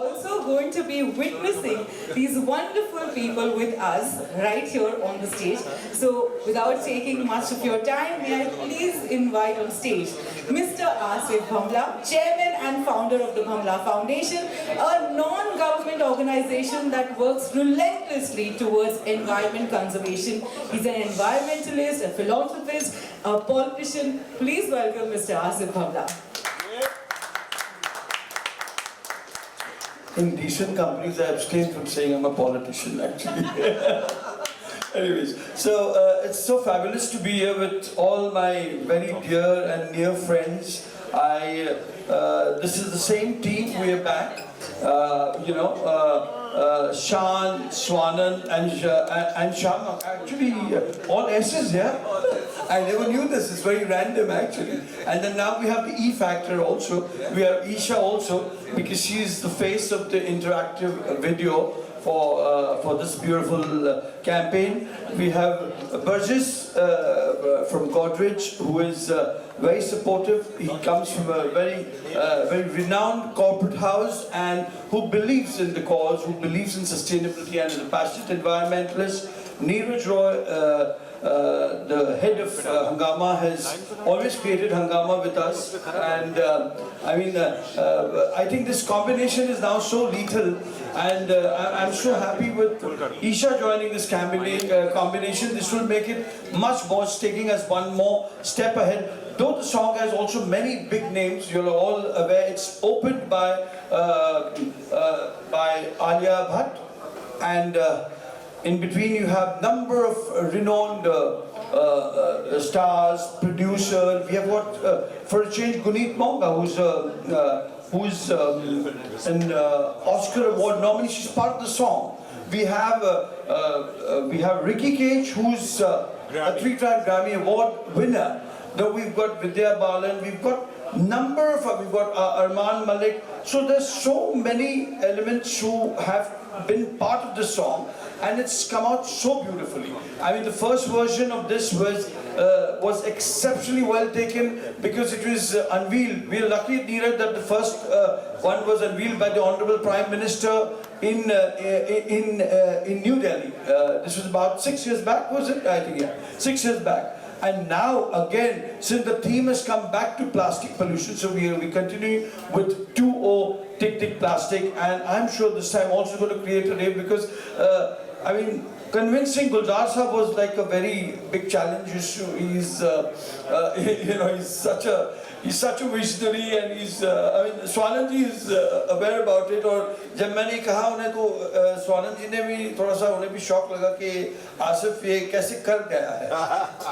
also going to be witnessing these wonderful people with us right here on the stage. So without taking much of your time, may I please invite on stage Mr. Asif Bhamla, Chairman and founder of the Bhamla Foundation, a non-government organization that works relentlessly towards environment conservation. He's an environmentalist, a philanthropist, a politician. Please welcome Mr. Asif Bhamla. In decent companies, I abstain from saying I'm a politician, actually. Anyways, so it's so fabulous to be here with all my very dear and near friends. This is the same team. We are back. Shan, Swanan, and Sham. Actually, all S's, yeah. I never knew this. It's very random, actually. And then now we have the E factor also. We have Isha also, because she's the face of the interactive video for this beautiful campaign. We have Burgess from Godrej, who is very supportive. He comes from a very renowned corporate house and who believes in the cause, who believes in sustainability and is a passionate environmentalist. Neeraj Roy, the head of Hungama, has always created Hungama with us, and I think this combination is now so lethal, and I'm so happy with Isha joining this combination. This will make it much more, taking us one more step ahead. Though the song has also many big names, you're all aware, it's opened by Alia Bhatt, and in between you have number of renowned stars, producer. We have got, for a change, Guneet Monga, who's an Oscar award nominee. She's part of the song. We have Ricky Cage, who's a 3-time Grammy Award winner. Then we've got Vidya Balan. We've got we've got Arman Malik. So there's so many elements who have been part of the song, and it's come out so beautifully. I mean, the first version of this was exceptionally well taken because it was unveiled. We are lucky, Neeraj, that the first one was unveiled by the Honorable Prime Minister in New Delhi. This was about 6 years back, was it? I think, yeah, 6 years back. And now again, since the theme has come back to plastic pollution, so we continue with 2O Tick Tick Plastic, and I'm sure this time also going to create a day because convincing Gulzar Sahab was like a very big challenge issue. He's he's such a visionary, and Swanand ji is aware about it. और जब मैंने कहा उन्हें तो स्वानंद जी ने भी थोड़ा सा उन्हें भी शौक लगा कि आसिफ ये कैसे कर गया है.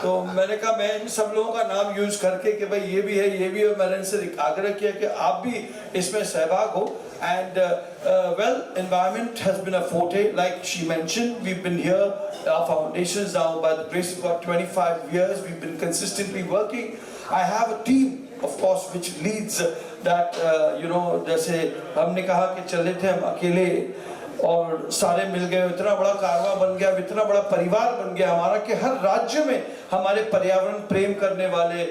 तो मैंने कहा मैं इन सब लोगों का नाम यूज करके कि भाई ये भी है, और मैंने इनसे आग्रह किया कि आप भी इसमें सहभाग हो. And environment has been a forte, like she mentioned. We've been here, our foundations now, by the grace of God, 25 years. We've been consistently working. I have a team, of course, which leads that, जैसे हमने कहा कि चले थे हम अकेले और सारे मिल गए, इतना बड़ा कारवां बन गया, इतना बड़ा परिवार बन गया हमारा कि हर राज्य में हमारे पर्यावरण प्रेम करने वाले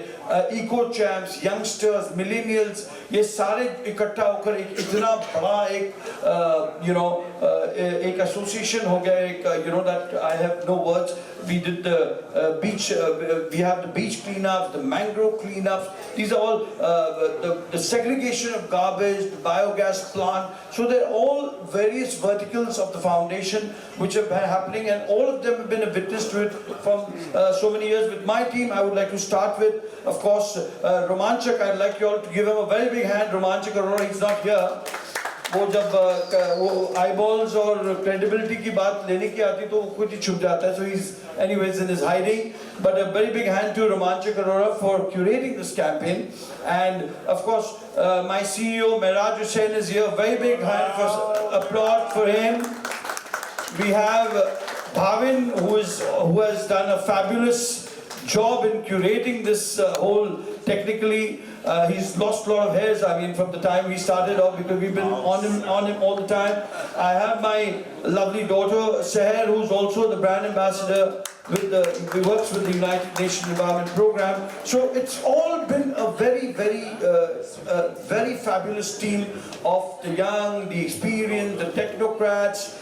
इको चैम्प्स, यंगस्टर्स, मिलेनियल्स, ये सारे इकट्ठा होकर एक इतना बड़ा एक एसोसिएशन हो गया. एक that I have no words. We did the beach, we have the beach cleanups, the mangrove cleanups. These are all the segregation of garbage, the biogas plant. So they're all various verticals of the foundation which have been happening, and all of them have been a witness to it from so many years. With my team, I would like to start with, of course, Romanchak. I'd like you all to give him a very big hand. Romanchak Arora, he's not here. वो जब वो eyeballs और credibility की बात लेने की आती तो वो खुद ही छुप जाता है. So he's anyways in his hiding. But a very big hand to Romanchak Arora for curating this campaign. And of course, my CEO Mehraj Hussain is here. Very big hand for applaud for him. We have Bhavin, who has done a fabulous job in curating this whole technically. He's lost a lot of hairs, from the time we started off, because we've been on him all the time. I have my lovely daughter, Seher, who's also the brand ambassador. He works with the United Nations Environment Program. So it's all been a very fabulous team of the young, the experienced, the technocrats.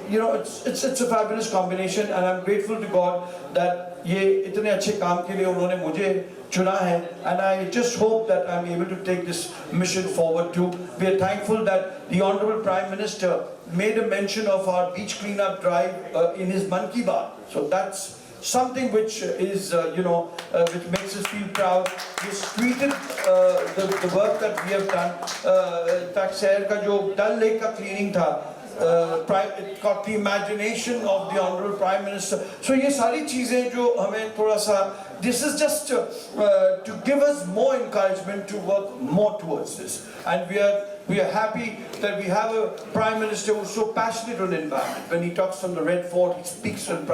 You know, it's a fabulous combination, and I'm grateful to God that ये इतने अच्छे काम के लिए उन्होंने मुझे चुना है, and I just hope that I'm able to take this mission forward too. We are thankful that the Honorable Prime Minister made a mention of our beach cleanup drive in his Man Ki Baat. So that's something which is, which makes us feel proud. He's tweeted the work that we have done. In fact, शहर का जो Dal Lake का cleaning था, it got the imagination of the Honorable Prime Minister. So ये सारी चीजें जो हमें थोड़ा सा, this is just to give us more encouragement to work more towards this. And we are happy that we have a Prime Minister who's so passionate on the environment. When he talks from the Red Fort, he speaks on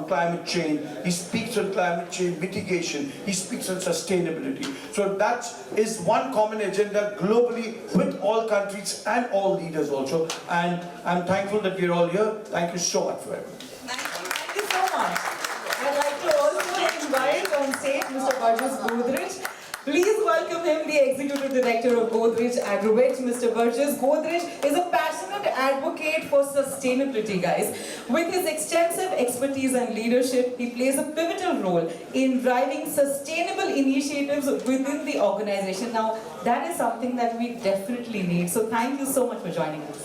climate change, he speaks on climate change mitigation, he speaks on sustainability. So that is one common agenda globally with all countries and all leaders also. And I'm thankful that we're all here. Thank you so much for everything. Thank you so much. I'd like to also invite on stage Mr. Burgess Godrej. Please welcome him, the Executive Director of Godrej Agrovet, Mr. Burgess. Godrej is a passionate advocate for sustainability, guys. With his extensive expertise and leadership, he plays a pivotal role in driving sustainable initiatives within the organization. Now, that is something that we definitely need. So thank you so much for joining us.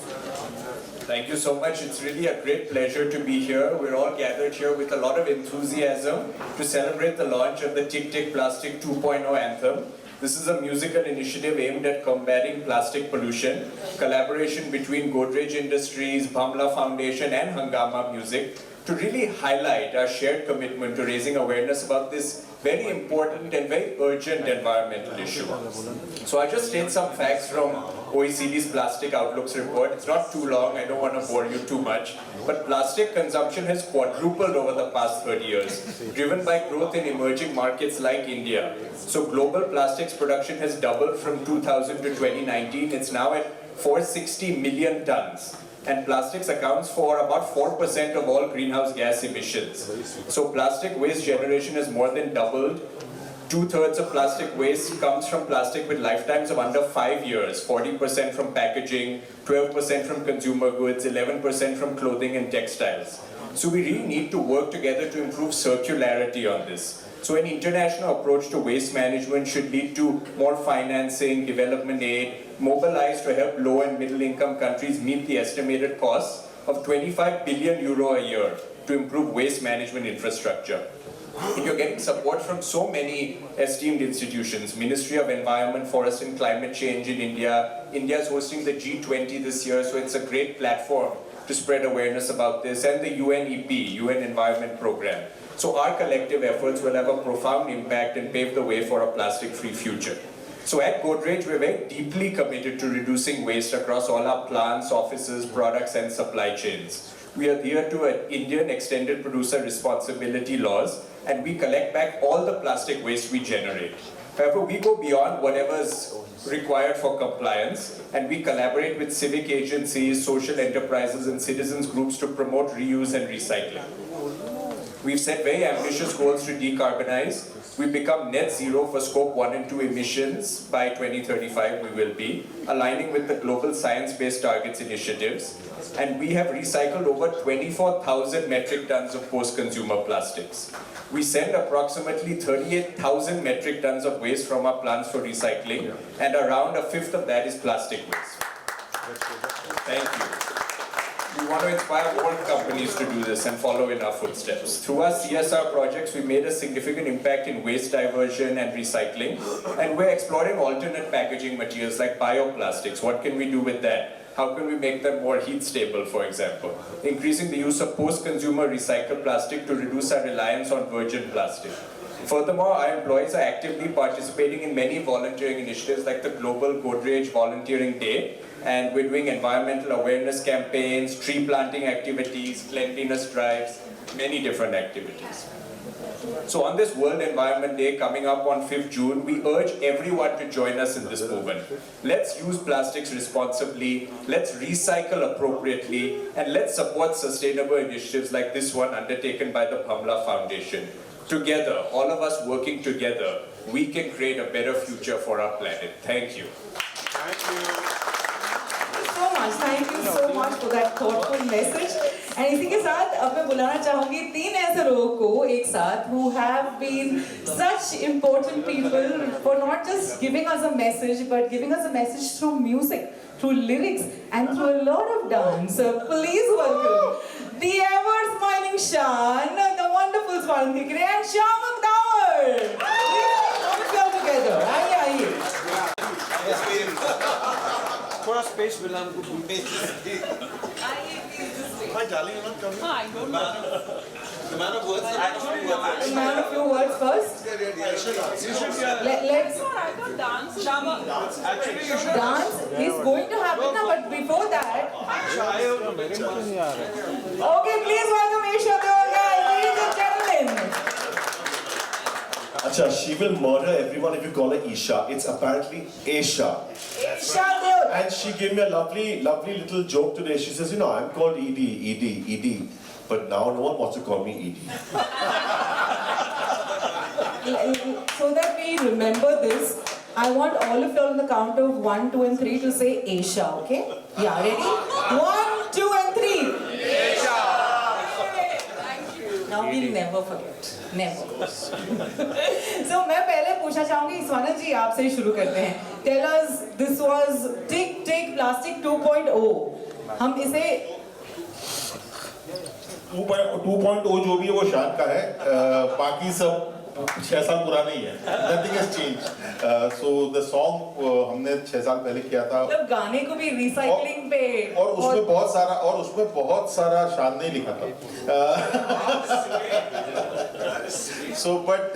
Thank you so much. It's really a great pleasure to be here. We're all gathered here with a lot of enthusiasm to celebrate the launch of the Tick Tick Plastic 2.0 anthem. This is a musical initiative aimed at combating plastic pollution, collaboration between Godrej Industries, Bhamla Foundation and Hungama Music to really highlight our shared commitment to raising awareness about this very important and very urgent environmental issue. So I'll just state some facts from OECD's Plastic Outlooks report. It's not too long, I don't want to bore you too much. But plastic consumption has quadrupled over the past 30 years, driven by growth in emerging markets like India. So global plastics production has doubled from 2000 to 2019. It's now at 460 million tons. And plastics accounts for about 4% of all greenhouse gas emissions. So plastic waste generation has more than doubled. 2/3 of plastic waste comes from plastic with lifetimes of under 5 years, 40% from packaging, 12% from consumer goods, 11% from clothing and textiles. So we really need to work together to improve circularity on this. So an international approach to waste management should lead to more financing, development aid, mobilized to help low and middle income countries meet the estimated costs of 25 billion euro a year to improve waste management infrastructure. And you're getting support from so many esteemed institutions. Ministry of Environment, Forest and Climate Change in India. India is hosting the G20 this year, so it's a great platform to spread awareness about this, and the UNEP, UN Environment Program. So our collective efforts will have a profound impact and pave the way for a plastic-free future. So at Godrej, we're very deeply committed to reducing waste across all our plants, offices, products and supply chains. We adhere to Indian extended producer responsibility laws, and we collect back all the plastic waste we generate. However, we go beyond whatever is required for compliance, and we collaborate with civic agencies, social enterprises and citizens groups to promote reuse and recycling. We've set very ambitious goals to decarbonize. We become net zero for scope 1 and 2 emissions by 2035, we will be, aligning with the global science-based targets initiatives. And we have recycled over 24,000 metric tons of post-consumer plastics. We send approximately 38,000 metric tons of waste from our plants for recycling, and around a fifth of that is plastic waste. Thank you. We want to inspire more companies to do this and follow in our footsteps. Through our CSR projects, we made a significant impact in waste diversion and recycling, and we're exploring alternate packaging materials like bioplastics. What can we do with that? How can we make them more heat stable, for example? Increasing the use of post-consumer recycled plastic to reduce our reliance on virgin plastic. Furthermore, our employees are actively participating in many volunteering initiatives like the Global Godrej Volunteering Day, and we're doing environmental awareness campaigns, tree planting activities, cleanliness drives, many different activities. So on this World Environment Day coming up on 5th June, we urge everyone to join us in this movement. Let's use plastics responsibly, let's recycle appropriately, and let's support sustainable initiatives like this one undertaken by the Bhamla Foundation. together, all of us working together, we can create a better future for our planet. Thank you. Thank you so much for that thoughtful message. And इसी के साथ अब मैं बुलाना चाहूँगी 3 ऐसे लोगों को एक साथ who have been such important people for not just giving us a message but giving us a message through music, through lyrics and through a lot of dance. So please welcome the ever smiling Shan, the wonderful smiling Kikri and Shamuk Tower. Please come together. आइए. थोड़ा space मिला हमको घूमने I don't know. The man of words. Actually, the man of few words first. Let's. I got dance. Actually, you should dance. Is going to happen now, but before that. Okay, please welcome Isha Deol, guys, ladies and gentlemen. Acha, she will murder everyone if you call her Isha. It's apparently Aisha. Isha Deol. And she gave me a lovely little joke today. She says, you know, I'm called Ed. But now no one wants to call me Ed. So that we remember this, I want all of you on the count of 1, 2 and 3 to say Aisha, okay? Yeah, ready? 1, 2 and 3. Aisha! Now we'll never forget. Never. So मैं पहले पूछना चाहूँगी स्वानंद जी आपसे ही शुरू करते हैं. Tell us, this was Tick Tick Plastic 2.0. हम इसे 2.0 जो भी है वो शान का है. बाकी सब 6 साल पुराना ही है. Nothing has changed. So the song हमने 6 साल पहले किया था. मतलब गाने को भी रिसाइकलिंग पे और उसमें बहुत सारा शान ने लिखा था. So but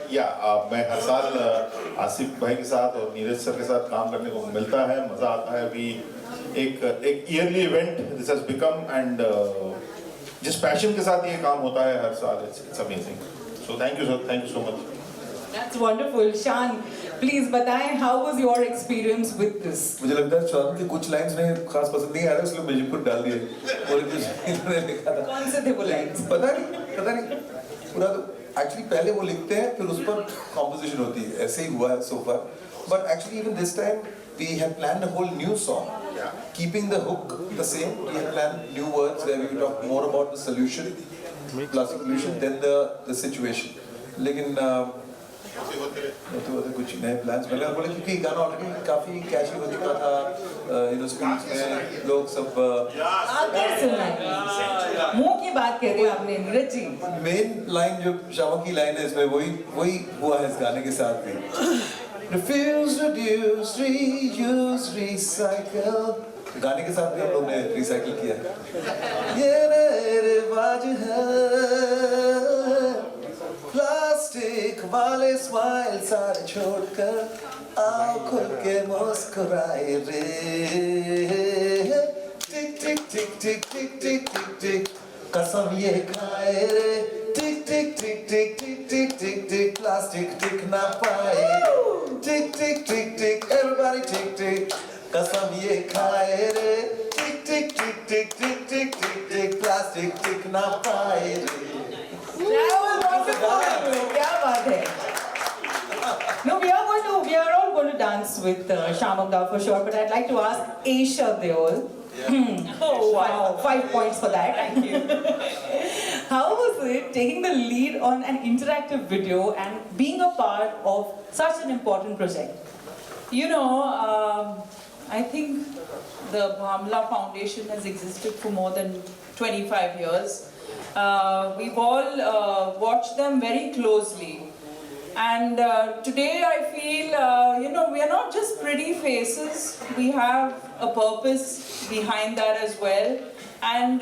yeah, मैं हर साल आसिफ भाई के साथ और नीरज सर के साथ काम करने को मिलता है, मजा आता है. अभी एक yearly event this has become and जिस पैशन के साथ ये काम होता है हर साल, it's amazing. So thank you so much. That's wonderful. Shan, please बताएं how was your experience with this? मुझे लगता है शान की कुछ लाइंस में खास पसंद नहीं आ रहा, इसलिए मुझे खुद डाल दिए. और कुछ इन्होंने लिखा था. कौन से थे वो लाइन्स? पता नहीं. पूरा तो एक्चुअली पहले वो लिखते हैं फिर उस पर कॉम्पोजिशन होती है. ऐसे ही हुआ है so far. But actually even this time we had planned a whole new song. Keeping the hook the same, we had planned new words where we would talk more about the solution, plastic pollution, than the situation. लेकिन तो कुछ नए plans मैंने बोले क्योंकि गाना already काफी कैची हो चुका था. स्कूल्स में लोग सब मुंह की बात कह रहे आपने नीरज जी. मेन लाइन जो शामा की लाइन है इसमें वही हुआ है इस गाने के साथ भी. Refuse, reduce, reuse, recycle. गाने के साथ भी हम लोग ने रिसाइकिल किया है. ये रिवाज है प्लास्टिक वाले स्माइल सारे छोड़कर आओ खुल के मुस्कुराए रे. टिक टिक टिक टिक टिक टिक टिक टिक कसम ये खाए रे. टिक टिक टिक टिक टिक टिक टिक टिक प्लास्टिक टिक ना पाए. टिक टिक टिक टिक एवरीबॉडी टिक टिक कसम ये खाए रे. टिक टिक टिक टिक टिक टिक टिक टिक प्लास्टिक टिक ना पाए रे. क्या बात है. No, we are all going to dance with Shamuk for sure, but I'd like to ask Aisha Deol. Oh wow, 5 points for that. Thank you. How was it taking the lead on an interactive video and being a part of such an important project? You know, I think the Bhamla Foundation has existed for more than 25 years. We've all watched them very closely. And today I feel, we are not just pretty faces, we have a purpose behind that as well. And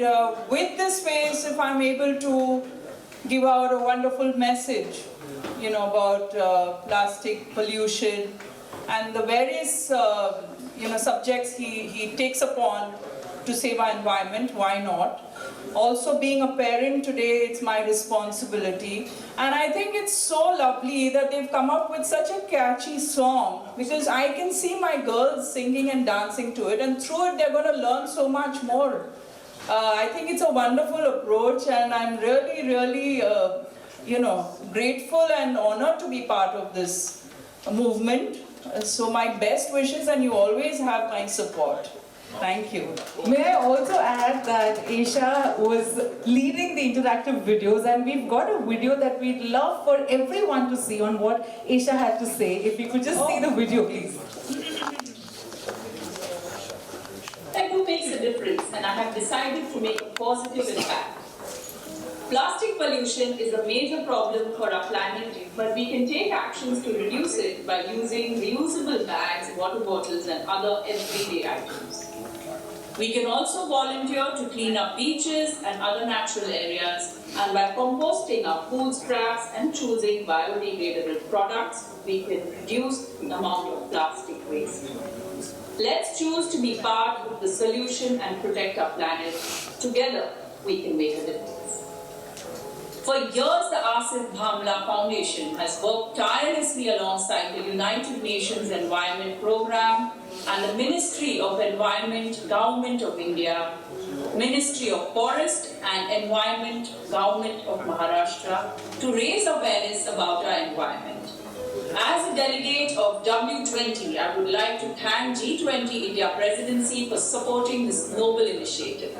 with this face, if I'm able to give out a wonderful message, about plastic pollution and the various, subjects he takes upon to save our environment, why not? Also being a parent today, it's my responsibility. And I think it's so lovely that they've come up with such a catchy song, because I can see my girls singing and dancing to it, and through it they're going to learn so much more. I think it's a wonderful approach, and I'm really grateful and honored to be part of this movement. So my best wishes, and you always have my support. Thank you. May I also add that Aisha was leading the interactive videos, and we've got a video that we'd love for everyone to see on what Aisha had to say. If we could just see the video, please. Echo makes a difference, and I have decided to make a positive impact. Plastic pollution is a major problem for our planet, but we can take actions to reduce it by using reusable bags, water bottles, and other everyday items. We can also volunteer to clean up beaches and other natural areas, and by composting our food scraps and choosing biodegradable products, we can reduce the amount of plastic waste. Let's choose to be part of the solution and protect our planet. Together, we can make a difference. For years, the Asif Bhamla Foundation has worked tirelessly alongside the United Nations Environment Programme and the Ministry of Environment, Government of India, Ministry of Forest and Environment, Government of Maharashtra, to raise awareness about our environment. As a delegate of W20, I would like to thank G20 India Presidency for supporting this noble initiative.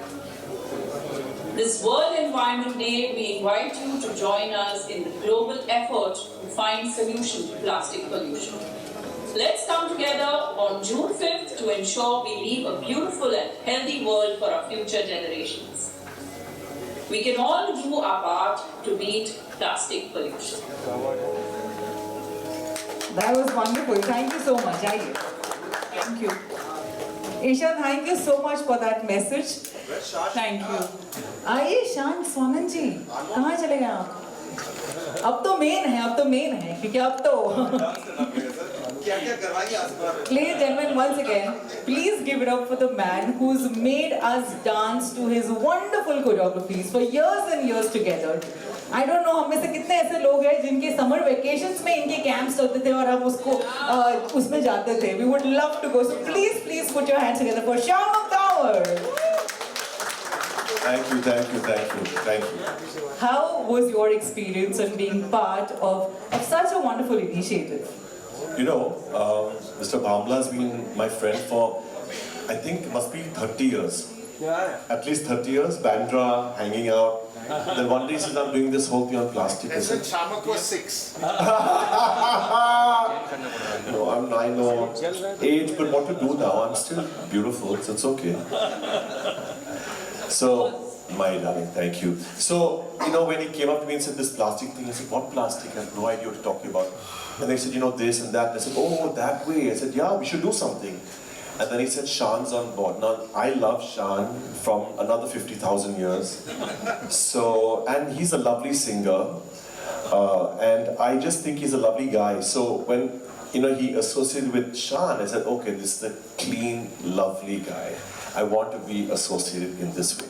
This World Environment Day, we invite you to join us in the global effort to find solutions to plastic pollution. Let's come together on June 5th to ensure we leave a beautiful and healthy world for our future generations. We can all do our part to beat plastic pollution. That was wonderful. Thank you so much. Thank you. Aisha, thank you so much for that message. Thank you. आइए शान सोनन जी, कहाँ चले गए आप? अब तो main है, क्योंकि अब तो Ladies and gentlemen, once again, please give it up for the man who's made us dance to his wonderful choreographies for years and years together. I don't know हम में से कितने ऐसे लोग हैं जिनके समर वेकेशंस में इनके कैंप्स होते थे और हम उसमें जाते थे. We would love to go. So please put your hands together for Shyam Tower. Thank you. How was your experience in being part of such a wonderful initiative? Mr. Bhamla has been my friend for, I think, it must be 30 years. At least 30 years, Bandra, hanging out. Then one day he said, I'm doing this whole thing on plastic. I said Shamak was 6. No, I know age, but what to do now? I'm still beautiful, so it's okay. So, my darling, thank you. So, when he came up to me and said this plastic thing, I said, what plastic? I have no idea what you're talking about. And they said, this and that. And I said, oh, that way. I said, yeah, we should do something. And then he said, Shan's on board. Now, I love Shan from another 50,000 years. So, and he's a lovely singer. And I just think he's a lovely guy. So when, he associated with Shan, I said, okay, this is a clean, lovely guy. I want to be associated in this way.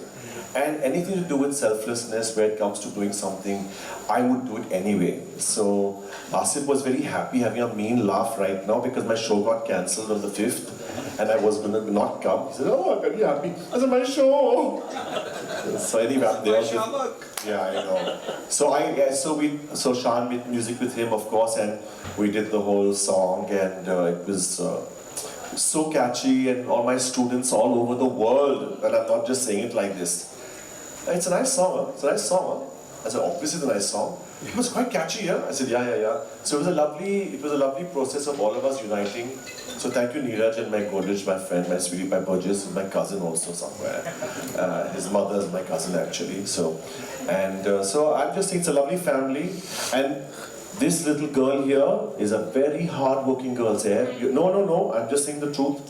And anything to do with selflessness, where it comes to doing something, I would do it anyway. So Asif was very happy, having a mean laugh right now because my show got cancelled on the 5th and I was going to not come. He said, oh, I'm very happy. I said, my show. So anyway, I'm there. Yeah, I know. So Shan made music with him, of course, and we did the whole song, and it was so catchy, and all my students all over the world, and I'm not just saying it like this. It's a nice song, I said, obviously it's a nice song. It was quite catchy, yeah? I said, yeah. So it was a lovely process of all of us uniting. So thank you, Neeraj and my Godrej, my friend, my sweetie, my Burgess, my cousin also somewhere. His mother is my cousin actually. So I'm just saying it's a lovely family. And this little girl here is a very hard-working girl. No, I'm just saying the truth.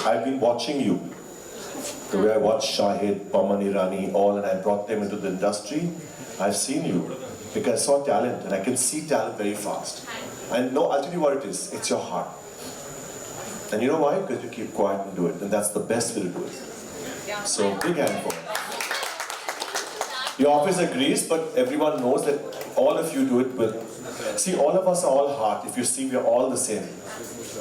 I've been watching you. The way I watched Shahid, Paman Irani, all, and I brought them into the industry. I've seen you because I saw talent, and I can see talent very fast. And no, I'll tell you what it is. It's your heart. And you know why? Because you keep quiet and do it, and that's the best way to do it. So big hand for it. Your office agrees, but everyone knows that all of you do it with. See, all of us are all heart. If you see, we are all the same.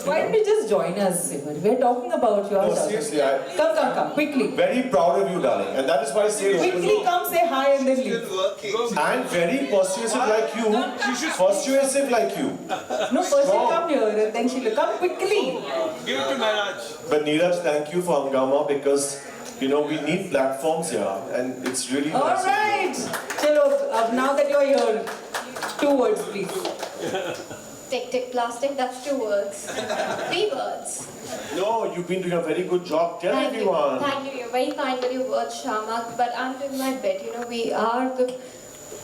Why don't you just join us, Simon? We're talking about your No, seriously, Come, quickly. very proud of you, darling. And that is why I say it Quickly openly. come, say hi and then leave. And very persuasive like you. Persuasive like you. No, first she'll come here and then she'll come quickly. Give it to Maharaj. But Neeraj, thank you for Hangama because, you know, we need platforms here. And it's really nice. Alright. Chalo, now that you're here, 2 words please. Tick, tick, plastic, that's 2 words. 3 words. No, you've been doing a very good job. Tell everyone. Thank you. You're very kind with your words, Shamak. But I'm doing my bit. You know, we are the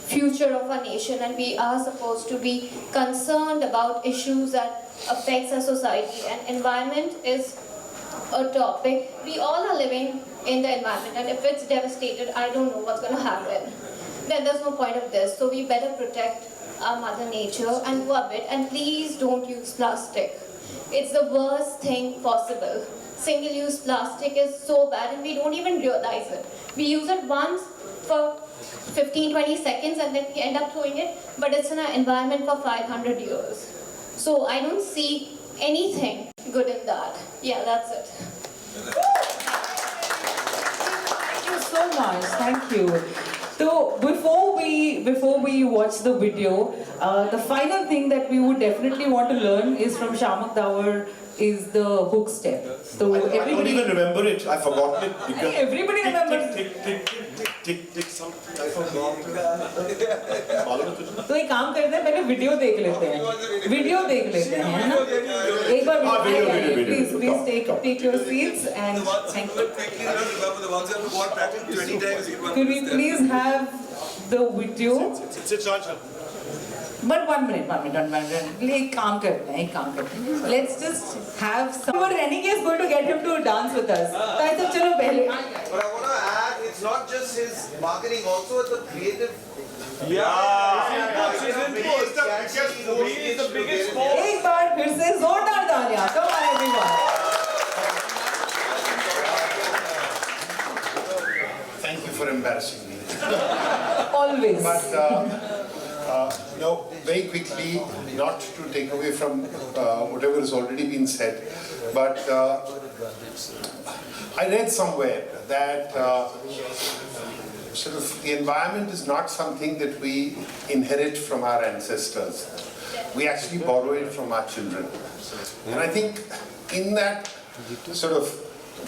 future of our nation and we are supposed to be concerned about issues that affects our society. And environment is a topic. We all are living in the environment and if it's devastated, I don't know what's going to happen. Then there's no point of this. So we better protect our mother nature and do our bit, and please don't use plastic. It's the worst thing possible. Single-use plastic is so bad and we don't even realize it. We use it once for 15-20 seconds and then we end up throwing it, but it's in our environment for 500 years. So I don't see anything good in that. Yeah, that's it. Thank you so much. Thank you. So before we watch the video, the final thing that we would definitely want to learn is from Shamak Dawar is the hook step. So I don't everybody, even remember it. I've forgotten it. Because everybody remembers. tick, tick, tick, tick, tick, tick, something. I forgot. तो एक काम करते हैं पहले video देख लेते हैं है ना एक बार video. Please take your seats and thank you. Could we please have the video? But one minute. एक काम करते हैं. Let's just have some. Renike is going to get him to dance with us. तो ऐसे चलो पहले. But I want to add, it's not just his marketing, also the creative. एक बार फिर से जोरदार तालियां. Come on everyone. Thank you for embarrassing me. Always. But no, very quickly, not to take away from whatever has already been said, but I read somewhere that sort of the environment is not something that we inherit from our ancestors. We actually borrow it from our children. And I think in that sort of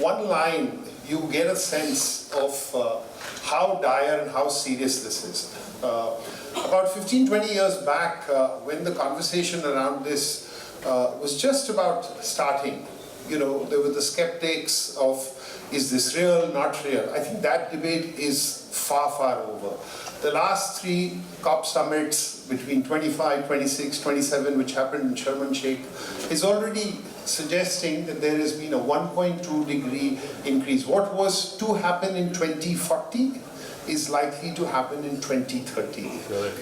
one line, you get a sense of how dire and how serious this is. About 15-20 years back, when the conversation around this was just about starting, you know, there were the skeptics of, is this real, not real? I think that debate is far, far over. The last 3 COP summits between 25, 26, 27, which happened in Sharm el Sheikh, is already suggesting that there has been a 1.2 degree increase. What was to happen in 2040 is likely to happen in 2030.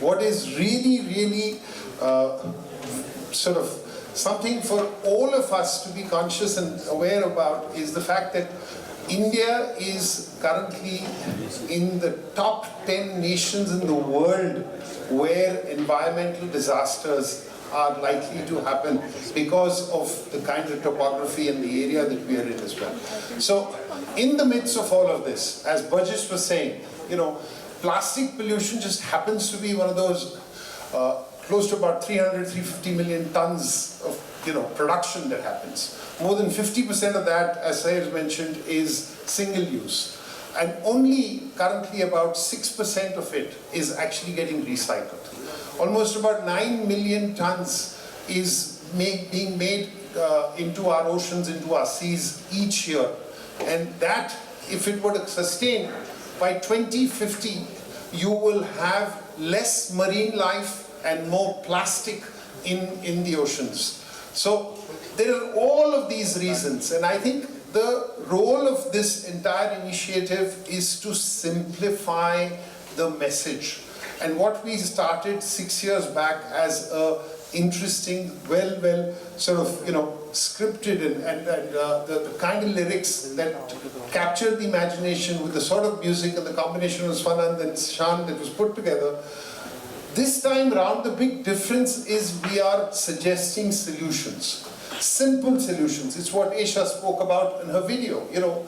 What is really, really sort of something for all of us to be conscious and aware about is the fact that India is currently in the top 10 nations in the world where environmental disasters are likely to happen because of the kind of topography and the area that we are in as well. So, in the midst of all of this, as Burgess was saying, you know, plastic pollution just happens to be one of those close to about 350 million tons of, you know, production that happens. More than 50% of that, as Sayed mentioned, is single use. And only currently about 6% of it is actually getting recycled. Almost about 9 million tons is being made into our oceans, into our seas each year. And that, if it were to sustain, by 2050, you will have less marine life and more plastic in the oceans. So there are all of these reasons, and I think the role of this entire initiative is to simplify the message. And what we started 6 years back as a interesting, well sort of, you know, scripted and the kind of lyrics that captured the imagination with the sort of music and the combination of Swanand and Shan that was put together. This time round, the big difference is we are suggesting solutions. Simple solutions. It's what Aisha spoke about in her video. You know,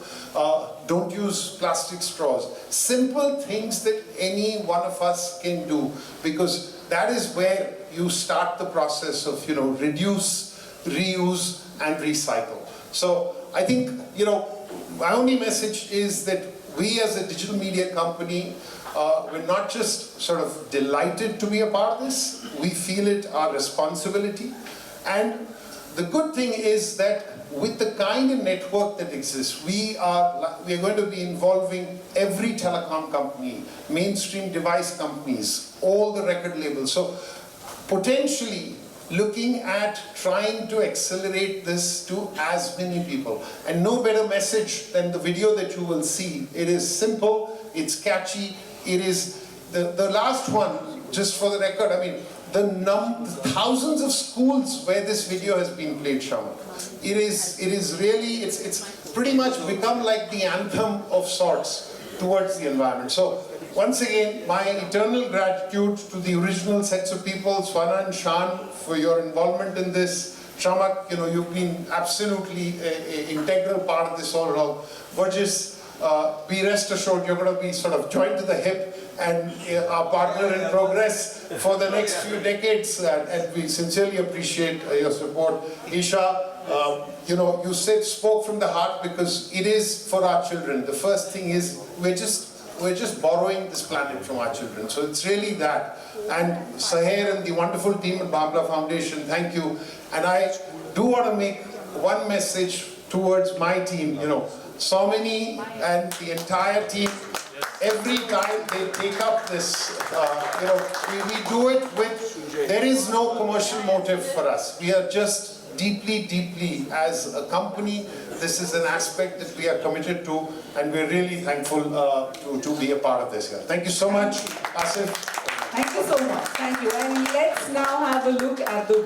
don't use plastic straws. Simple things that any one of us can do, because that is where you start the process of, you know, reduce, reuse and recycle. So I think, you know, my only message is that we as a digital media company, we're not just sort of delighted to be a part of this, we feel it our responsibility. And the good thing is that with the kind of network that exists, we are going to be involving every telecom company, mainstream device companies, all the record labels. So potentially looking at trying to accelerate this to as many people. And no better message than the video that you will see. It is simple, it's catchy, it is the last one, just for the record, I mean, the thousands of schools where this video has been played, Shamak. It is really, it's pretty much become like the anthem of sorts towards the environment. So once again, my eternal gratitude to the original sets of people, Swana and Shan, for your involvement in this. Shamak, you know, you've been absolutely an integral part of this all along. Burgess, be rest assured you're going to be sort of joined to the hip and our partner in progress for the next few decades, and we sincerely appreciate your support. Isha, you know, you spoke from the heart, because it is for our children. The first thing is we're just borrowing this planet from our children. So it's really that. And Saher and the wonderful team at Bamla Foundation, thank you. And I do want to make one message towards my team, you know, Somini and the entire team. Every time they take up this, you know, we do it with, there is no commercial motive for us. We are just deeply, as a company, this is an aspect that we are committed to, and we're really thankful to be a part of this here. Thank you so much, Asif. Thank you so much. Thank you. And let's now have a look at the